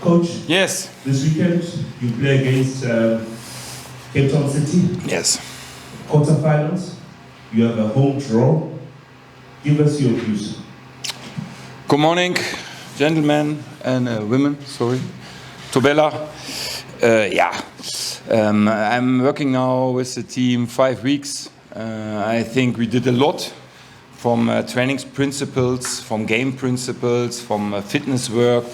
Coach, Yes. this weekend you play against Cape Town City. Yes. Quarterfinals. You have a home draw. Give us your views. Good morning, gentlemen and women. Sorry. Tobella. I'm working now with the team 5 weeks. I think we did a lot from training principles, from game principles, from fitness work.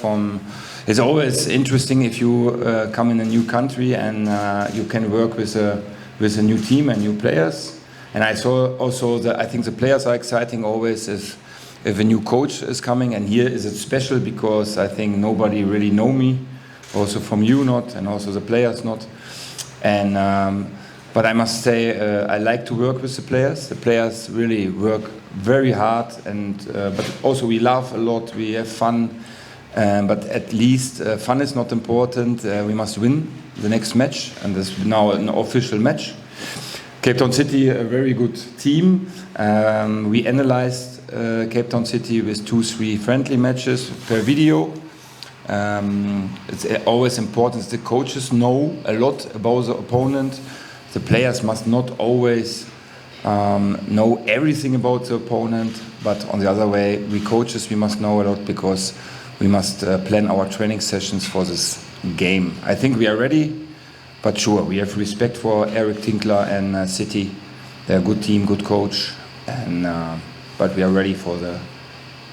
It's always interesting if you come in a new country and you can work with a new team and new players. And I saw also that I think the players are exciting always if a new coach is coming. And here is it special because I think nobody really know me, also from you not, and also the players not. And but I must say I like to work with the players. The players really work very hard, and but also we laugh a lot. We have fun, but at least fun is not important. We must win the next match, and this is now an official match. Cape Town City, a very good team. We analyzed Cape Town City with 2-3 friendly matches per video. It's always important. The coaches know a lot about the opponent. The players must not always know everything about the opponent, but on the other way, we coaches, we must know a lot because we must plan our training sessions for this game. I think we are ready, but sure, we have respect for Eric Tinkler and City. They're a good team, good coach, and but we are ready for the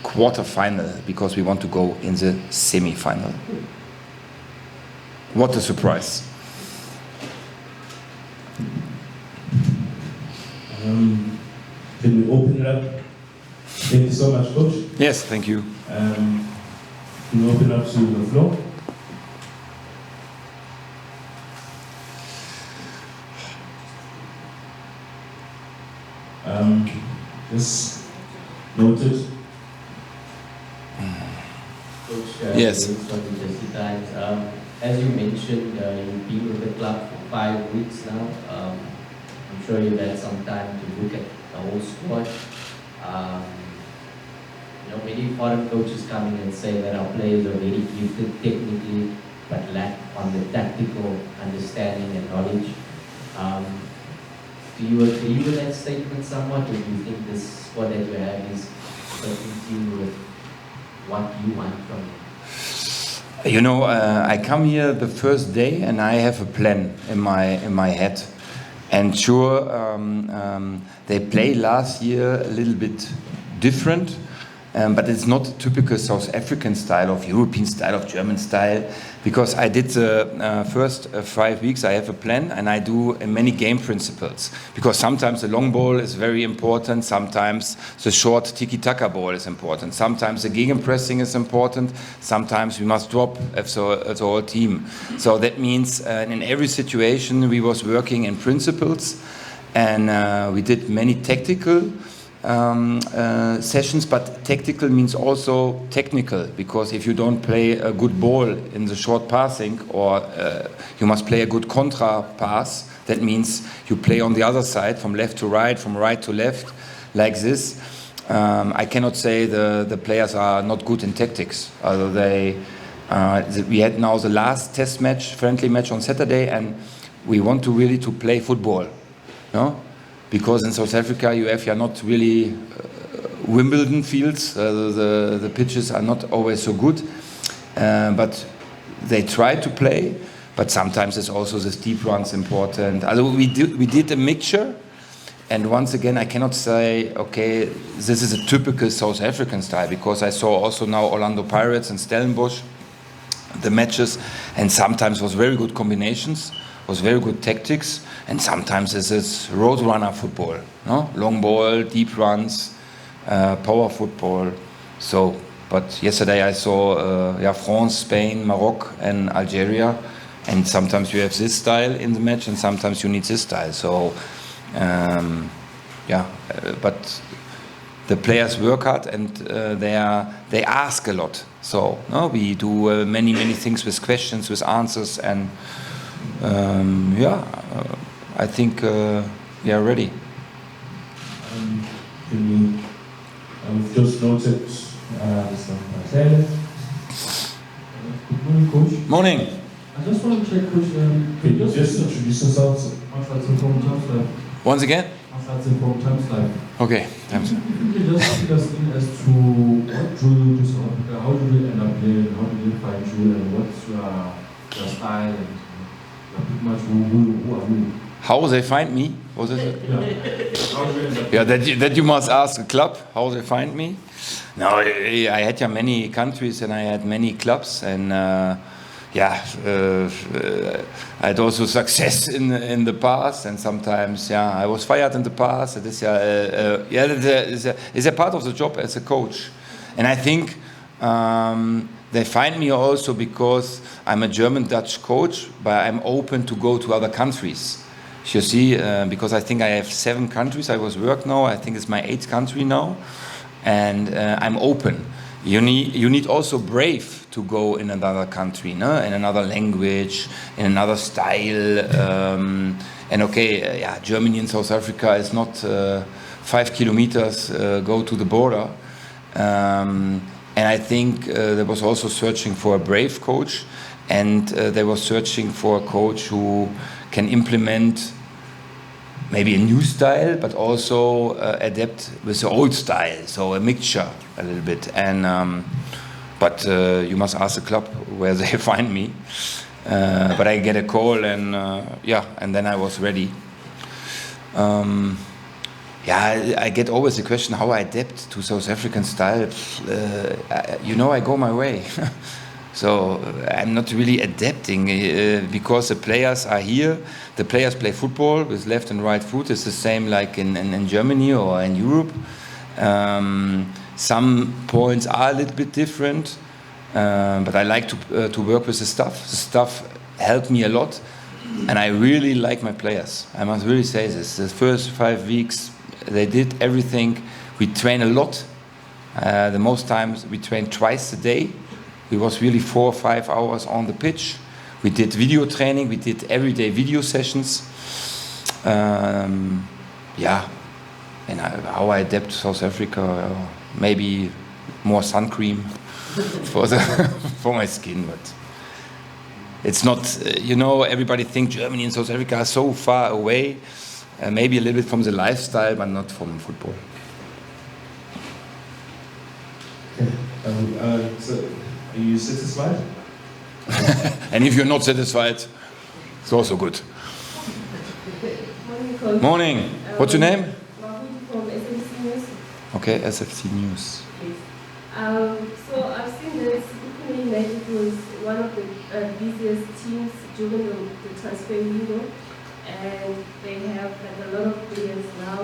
quarterfinal because we want to go in the semi-final. What a surprise. Can we open it up? Thank you so much, Coach. Yes, thank you. Can we open up to the floor? Just noted. Coach, Yes. As you mentioned, you've been with the club for 5 weeks now. I'm sure you've had some time to look at the whole squad. Many foreign coaches come in and say that our players are very gifted technically, but lack on the tactical understanding and knowledge. Do you agree with that statement somewhat, or do you think this squad that you have is fitting with what you want from it? You know, I come here the first day and I have a plan in my head. And sure, they played last year a little bit different, but it's not typical South African style, of European style, of German style, because I did the first 5 weeks, I have a plan, and I do many game principles, because sometimes the long ball is very important, sometimes the short tiki-taka ball is important, sometimes the gegenpressing is important, sometimes we must drop as a whole team. So that means in every situation we was working in principles, and we did many tactical sessions, but tactical means also technical, because if you don't play a good ball in the short passing, or you must play a good contra pass, that means you play on the other side from left to right, from right to left, like this. I cannot say the players are not good in tactics. We had now the last test match, friendly match on Saturday, and we want to really to play football, no? Because in South Africa you are not really Wimbledon fields, the pitches are not always so good, but they try to play, but sometimes it's also the steep runs important. We did a mixture, and once again I cannot say, okay, this is a typical South African style, because I saw also now Orlando Pirates and Stellenbosch, the matches, and sometimes was very good combinations, was very good tactics, and sometimes this is road runner football, no? Long ball, deep runs, power football. So, but yesterday I saw France, Spain, Morocco, and Algeria, and sometimes you have this style in the match, and sometimes you need this style. So, but the players work hard, and they ask a lot. So, no, we do many things with questions, with answers, and I think we are ready. We've just noted Mr. Marcel. Good morning, Coach. Morning. I just want to check, Coach, Can you just introduce yourself? from Times Life. Once again? From Times Life. Okay, thanks. If you could just fill us in as to what drew you to South Africa, how did you end up playing, how did you find you, and what's your style, and pretty much who are you? How they find me? Was it? Yeah. How did you end up? Yeah, that you must ask the club how they find me. No, I had yeah many countries and I had many clubs and I had also success in the past and sometimes I was fired in the past. It is it's a part of the job as a coach, and I think they find me also because I'm a German-Dutch coach, but I'm open to go to other countries. You see, because I think I have 7 countries I was work now. I think it's my 8th country now, and I'm open. You need also brave to go in another country, no? In another language, in another style. And okay, Germany and South Africa is not 5 kilometers go to the border. And I think they was also searching for a brave coach, and they were searching for a coach who can implement maybe a new style, but also adapt with the old style, so a mixture a little bit. And but you must ask the club where they find me. But I get a call, and and then I was ready. I get always the question how I adapt to South African style. I go my way. So I'm not really adapting because the players are here. The players play football with left and right foot. It's the same like in Germany or in Europe. Some points are a little bit different, but I like to work with the staff. The staff helped me a lot, and I really like my players. I must really say this. The first 5 weeks, they did everything. We train a lot. The most times we train twice a day. We was really 4 or 5 hours on the pitch. We did video training. We did everyday video sessions. And how I adapt to South Africa, maybe more sun cream for my skin, but it's not. Everybody thinks Germany and South Africa are so far away. Maybe a little bit from the lifestyle, but not from football. Okay. So, are you satisfied? And if you're not satisfied, it's also good. Morning, Coach. Morning. What's your name? Mahmoud from SFC News. Okay, SFC News. Yes. So I've seen that Sekhukhune United was one of the busiest teams during the transfer window, and they have a lot of players now.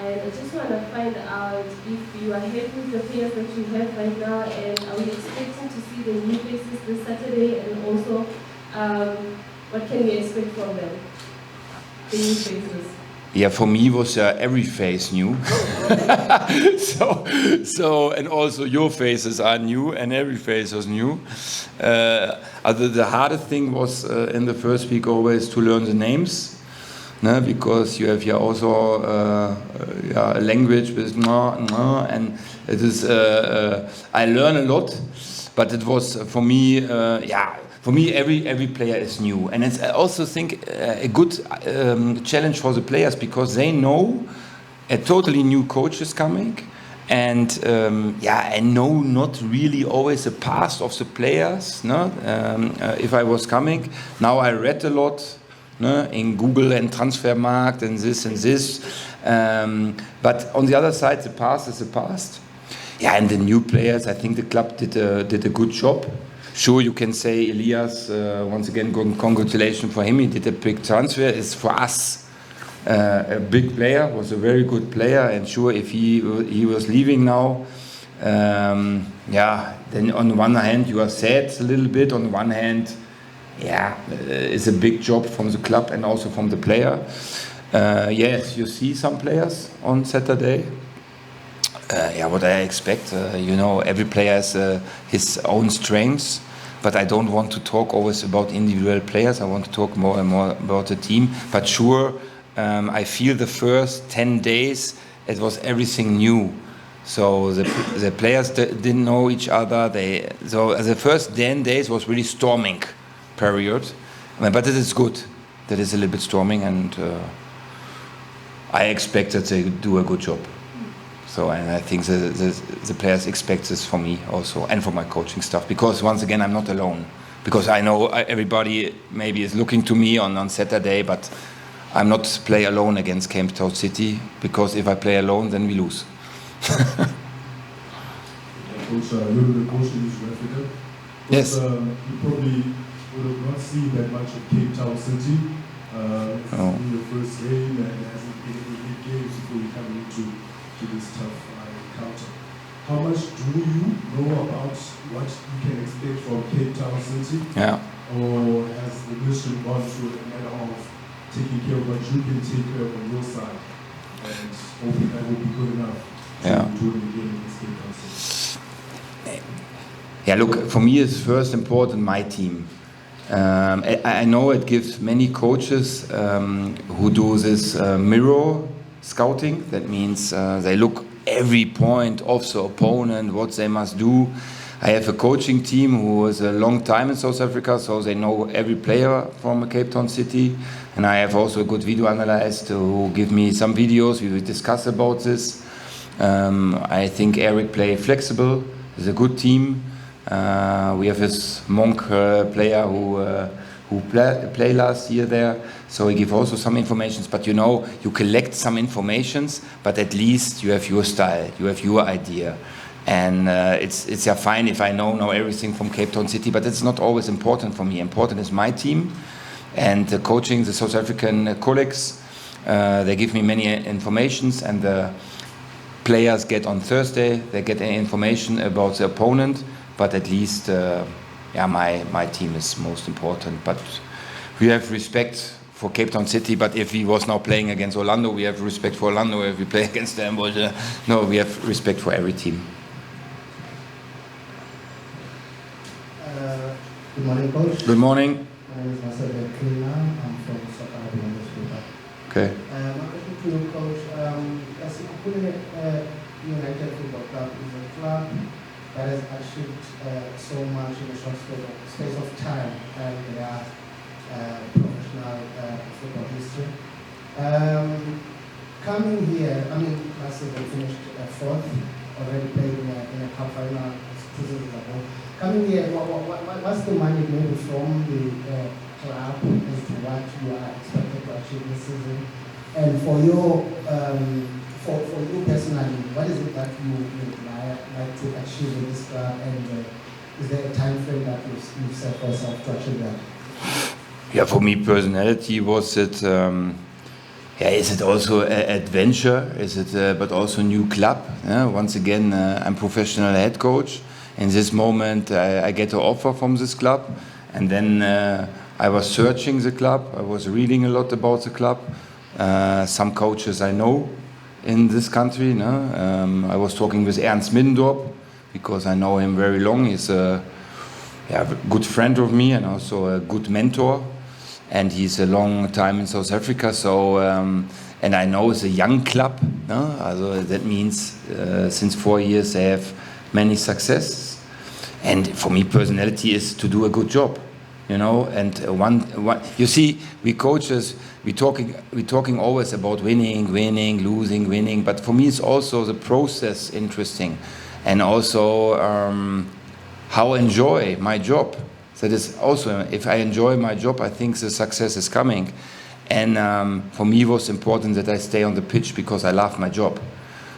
And I just want to find out if you are happy with the players that you have right now, and are we expecting to see the new faces this Saturday, and also what can we expect from them, the new faces? Yeah, for me was every face new. so and also your faces are new, and every face was new. The hardest thing was in the first week always to learn the names. No, because you have here also a language with and it is I learn a lot, but it was for me every player is new, and it's I also think a good challenge for the players, because they know a totally new coach is coming, and I know not really always the past of the players. No, if I was coming now, I read a lot. In Google and Transfermarkt and this. But on the other side, the past is the past. Yeah, and the new players, I think the club did a good job. Sure, you can say Elias, once again, congratulations for him. He did a big transfer. It's for us a big player, was a very good player. And sure, if he was leaving now, then on the one hand, you are sad a little bit. On the one hand, it's a big job from the club and also from the player. Yes, you see some players on Saturday. What I expect, every player has his own strengths, but I don't want to talk always about individual players. I want to talk more and more about the team. But sure, I feel the first 10 days, it was everything new. So the players didn't know each other. So the first 10 days was really storming. period. But it is good. That is a little bit storming, and I expect that they do a good job. So, and I think the players expect this from me also, and from my coaching staff, because once again, I'm not alone. Because I know everybody maybe is looking to me on Saturday, but I'm not play alone against Cape Town City, because if I play alone, then we lose. Coach, you're the coach in South Africa. Yes. You probably would have not seen that much of Cape Town City. This Oh. is your first game, and it hasn't been any big games before you come into this tough encounter. How much do you know about what you can expect from Cape Town City? Yeah. Or has the mission gone to a matter of taking care of what you can take care of on your side, and hoping that will be good enough Yeah. to do it again against Cape Town City? Yeah, look, for me it's first important my team. I know it gives many coaches who do this mirror scouting. That means they look every point of the opponent, what they must do. I have a coaching team who was a long time in South Africa, so they know every player from Cape Town City. And I have also a good video analyst who give me some videos. We will discuss about this. I think Eric play flexible. It's a good team. We have this Monk player who played last year there, so he give also some informations. But you know, you collect some informations, but at least you have your style, you have your idea, and it's yeah fine if I know everything from Cape Town City, but it's not always important for me. Important is my team, and coaching the South African colleagues. They give me many informations, and the players get on Thursday. They get information about the opponent. But at least, yeah, my team is most important. But we have respect for Cape Town City. But if he was now playing against Orlando, we have respect for Orlando. If we play against them, no, we have respect for every team. Good morning, Coach. Good morning. My name is Marcel Klina. I'm from Sekhukhune. Okay. My question to you, Coach. Sekhukhune United Football Club is a club that has achieved so much in a short space of time and their professional football history. Coming here, I mean, last season they finished fourth, already played in a cup final 2 seasons ago. Coming here, what's the mandate maybe from the club as to what you are expected to achieve this season? And for you personally, what is it that you would like to achieve in this club, and is there a time frame that you've set for yourself to achieve that? Yeah, for me, personality was it. Yeah, is it also an adventure? Is it, but also a new club? Once again, I'm professional head coach. In this moment, I get an offer from this club, and then I was searching the club. I was reading a lot about the club. Some coaches I know in this country. I was talking with Ernst Middendorp because I know him very long. He's a good friend of me and also a good mentor. And he's a long time in South Africa. So, and I know it's a young club. Also that means since 4 years they have many successes. And for me, personality is to do a good job. You know, and one you see, we coaches, we talking always about winning, losing, winning. But for me, it's also the process interesting, and also how I enjoy my job. That is also, if I enjoy my job, I think the success is coming. And for me, it was important that I stay on the pitch because I love my job.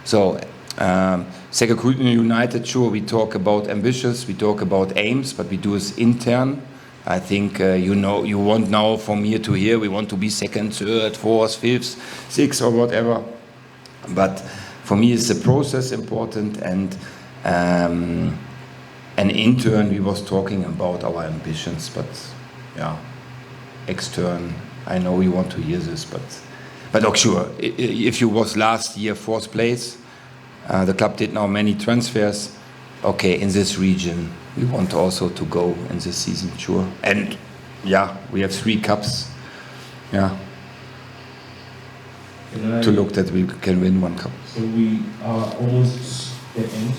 So, Sekhukhune United, sure, we talk about ambitious, we talk about aims, but we do this intern. I think you want now from here to here, we want to be second, third, fourth, fifth, sixth, or whatever. But for me, it's the process important, and an intern, we was talking about our ambitions, but yeah, extern, I know you want to hear this, but okay, sure, if you was last year fourth place, the club did now many transfers, okay, in this region, we want also to go in this season, sure. And yeah, we have 3 cups, yeah, to look that we can win 1 cup. So we are almost at the end.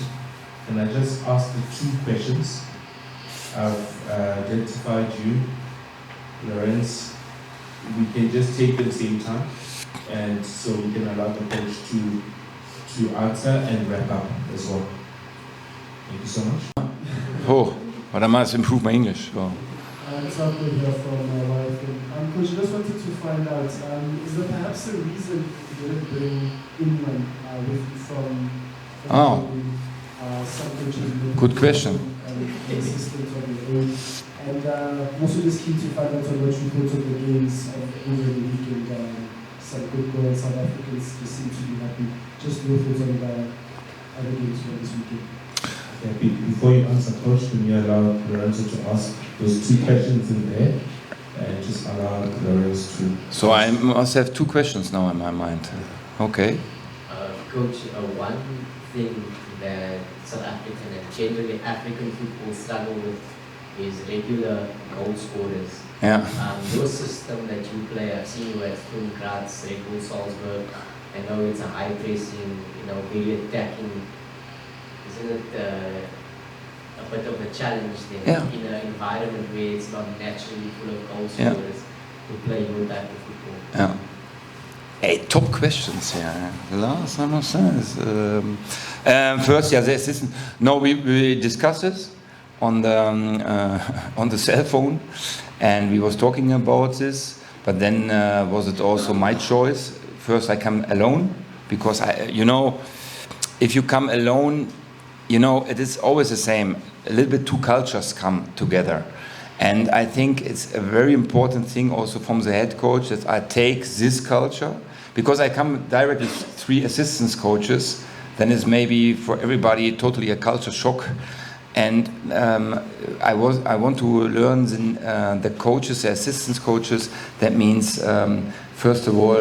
Can I just ask the 2 questions? I've identified you Lorenz, we can just take the same time, and so we can allow the coach to answer and wrap up as well. Thank you so much. Oh, but I must improve my English. So. It's up here from my wife. Coach, I just wanted to find out, is there perhaps a reason you didn't bring Inman with you from some coaches? Good question. Assistant on the own. And also just keen to find out on what you thought of the games over the weekend. Some good goals, South Africans just seem to be happy. Just your thoughts on the other games for this weekend. Okay, before you answer, Coach, can you allow Lorenzo to ask those two questions in there? And just allow Lorenzo to... So I must have two questions now in my mind. Okay. Coach, one thing that South African and generally African football struggle with is regular goal scorers. Yeah. Your system that you play, I've seen you at Sturm Graz, Red Bull Salzburg. I know it's a high pressing, very attacking. Isn't it a bit of a challenge then in an environment where it's not naturally full of goal scorers to play your type of football? Yeah. Hey, top questions here. Last, I must say. First, the assistant. No, we discussed this on the cell phone, and we was talking about this. But then was it also my choice? First, I come alone because if you come alone, it is always the same. A little bit two cultures come together. And I think it's a very important thing also from the head coach that I take this culture, because I come directly with 3 assistants coaches, then it's maybe for everybody totally a culture shock. And I want to learn the coaches, the assistants coaches. That means, first of all,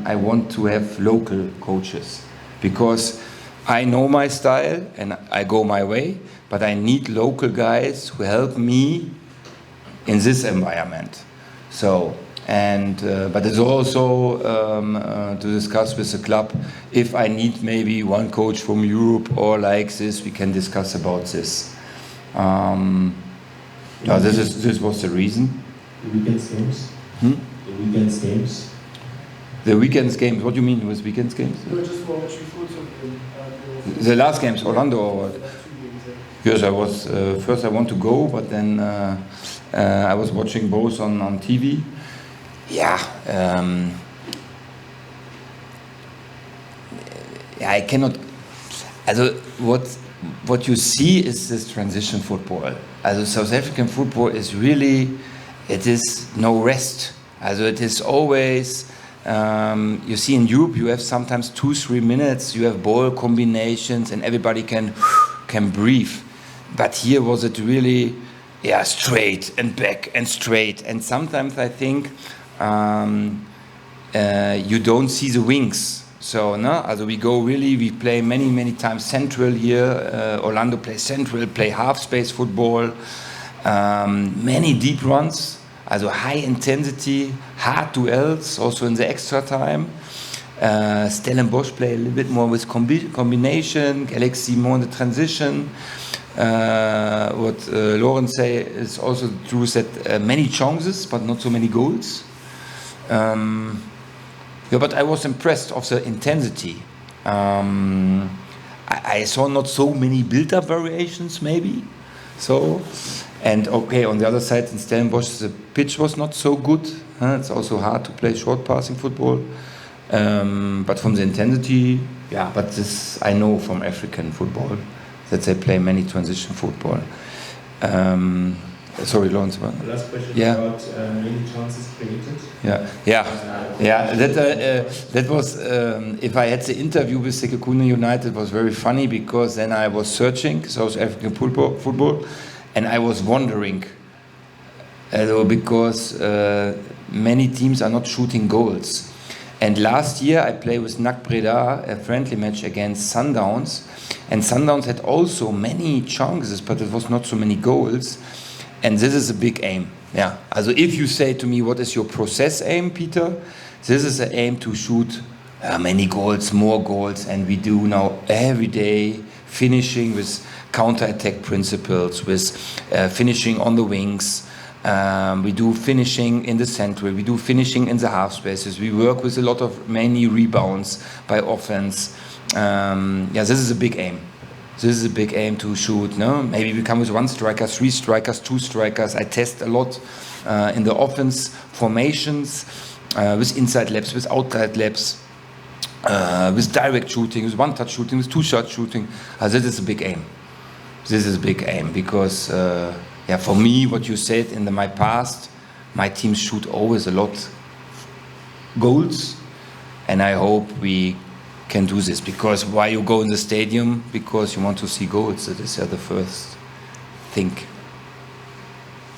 I want to have local coaches, because I know my style and I go my way, but I need local guys who help me in this environment. So, but it's also to discuss with the club. If I need maybe one coach from Europe or like this, we can discuss about this. This was the reason. The weekend's games? The weekend's games? The weekend's games, what do you mean with weekend's games? No, just for what you thought of the last games, Orlando or what? Yes, I was, first I want to go, but then I was watching both on TV. Yeah, I cannot, what you see is this transition football. South African football is really, it is no rest. It is always, you see in Europe you have sometimes 2-3 minutes, you have ball combinations and everybody can breathe. But here was it really, straight and back and straight. And sometimes I think you don't see the wings. So we go really, we play many times central here. Orlando plays central, play half space football, many deep runs, high intensity, hard duels, also in the extra time. Stellenbosch play a little bit more with combination, Galaxy more in the transition. What Lawrence say is also true, that many chances but not so many goals. But I was impressed of the intensity. I saw not so many build-up variations, maybe. So, and okay, on the other side in Stellenbosch, the pitch was not so good. It's also hard to play short passing football. But from the intensity, but this I know from African football, that they play many transition football. Sorry, Lawrence. The last question about many chances created. That was, if I had the interview with Sekhukhune United, it was very funny, because then I was searching South African football and I was wondering, because many teams are not shooting goals. And last year I played with NAC Breda, a friendly match against Sundowns, and Sundowns had also many chances, but it was not so many goals. And this is a big aim. If you say to me, what is your process aim, Peter? This is an aim to shoot many goals, more goals, and we do now every day finishing with counter-attack principles, with finishing on the wings, We do finishing in the center. We do finishing in the half spaces. We work with a lot of many rebounds by offense. This is a big aim. This is a big aim to shoot. No, maybe we come with 1 striker, 3 strikers, 2 strikers. I test a lot in the offense formations with inside laps, with outside laps, with direct shooting, with 1-touch shooting, with 2-shot shooting. This is a big aim. This is a big aim because, for me, what you said in my past, my teams shoot always a lot goals, and I hope we can do this. Because why you go in the stadium? Because you want to see goals. That is the first thing.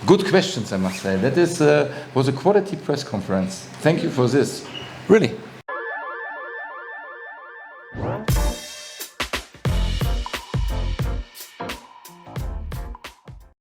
Good questions, I must say. That was a quality press conference. Thank you for this. Really.